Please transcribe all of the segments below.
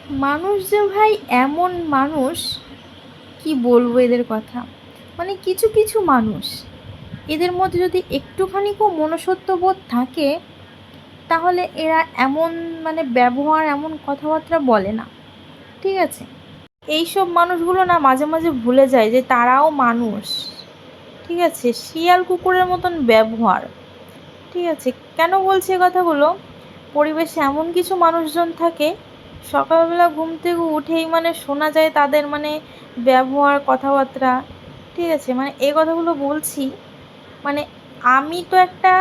মানুষ যে ভাই এমন মানুষ, কি বলবো এদের কথা। মানে কিছু কিছু মানুষ, এদের মধ্যে যদি একটুখানিকও মনুষ্যত্ব বোধ থাকে, তাহলে এরা এমন মানে ব্যবহার, এমন কথাবার্তা বলে না। ঠিক আছে, এইসব মানুষগুলো না মাঝে মাঝে ভুলে যায় যে তারাও মানুষ। ঠিক আছে, শিয়াল কুকুরের মতন ব্যবহার। ঠিক আছে, কেন বলছি এ কথাগুলো? পরিবেশে এমন কিছু মানুষজন থাকে, সকালবেলা ঘুম থেকে উঠেই মানে শোনা যায় তাদের মানে ব্যবহার, কথাবার্তা। ঠিক আছে, মানে এই কথাগুলো বলছি, মানে আমি তো একটা,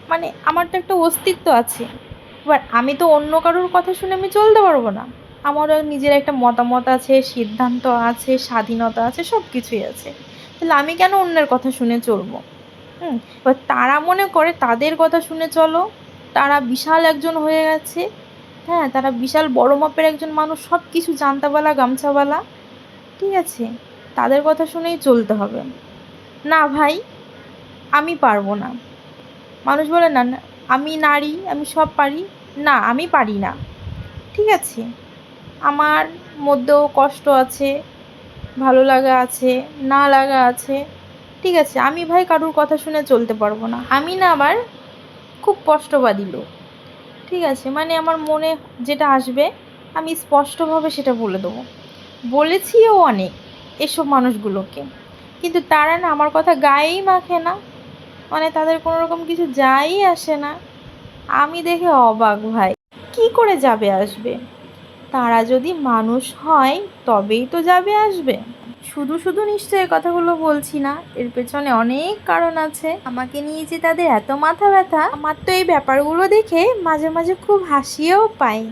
মানে আমার তো একটা অস্তিত্ব আছে। এবার আমি তো অন্য কারোর কথা শুনে আমি চলতে পারবো না। আমারও নিজের একটা মতামত আছে, সিদ্ধান্ত আছে, স্বাধীনতা আছে, সব কিছুই আছে। তাহলে আমি কেন অন্যের কথা শুনে চলবো? এবার তারা মনে করে তাদের কথা শুনে চলো, তারা বিশাল একজন হয়ে গেছে। হ্যাঁ, তারা বিশাল বড় মাপের একজন মানুষ, সব কিছু জানতাওয়ালা, গামছাওয়ালা। ঠিক আছে, তাদের কথা শুনেই চলতে হবে। না ভাই, আমি পারবো না। মানুষ বলে না না, আমি নারী, আমি সব পারি। না, আমি পারি না। ঠিক আছে, আমার মধ্যেও কষ্ট আছে, ভালো লাগা আছে, না লাগা আছে। ঠিক আছে, আমি ভাই কারুর কথা শুনে চলতে পারবো না। আমি না আবার খুব স্পষ্টবাদী লোক। ঠিক আছে, মানে আমার মনে যেটা আসবে আমি স্পষ্টভাবে সেটা বলে দেবো। বলেছিও অনেক এসব মানুষগুলোকে, কিন্তু তারা না আমার কথা গায়েই মাখে না। মানে তাদের কোনো রকম কিছু যায়ই আসে না। আমি দেখে অবাক ভাই, কি করে যাবে আসবে? তারা যদি মানুষ হয় তবেই তো যাবে আসবে। শুধু শুধু নিশ্চয়ই কথাগুলো বলছি না, এর পেছনে অনেক কারণ আছে। আমাকে নিয়ে যে তাদের এত মাথা ব্যথা, আমার তো এই ব্যাপারগুলো দেখে মাঝে মাঝে খুব হাসিও পায়।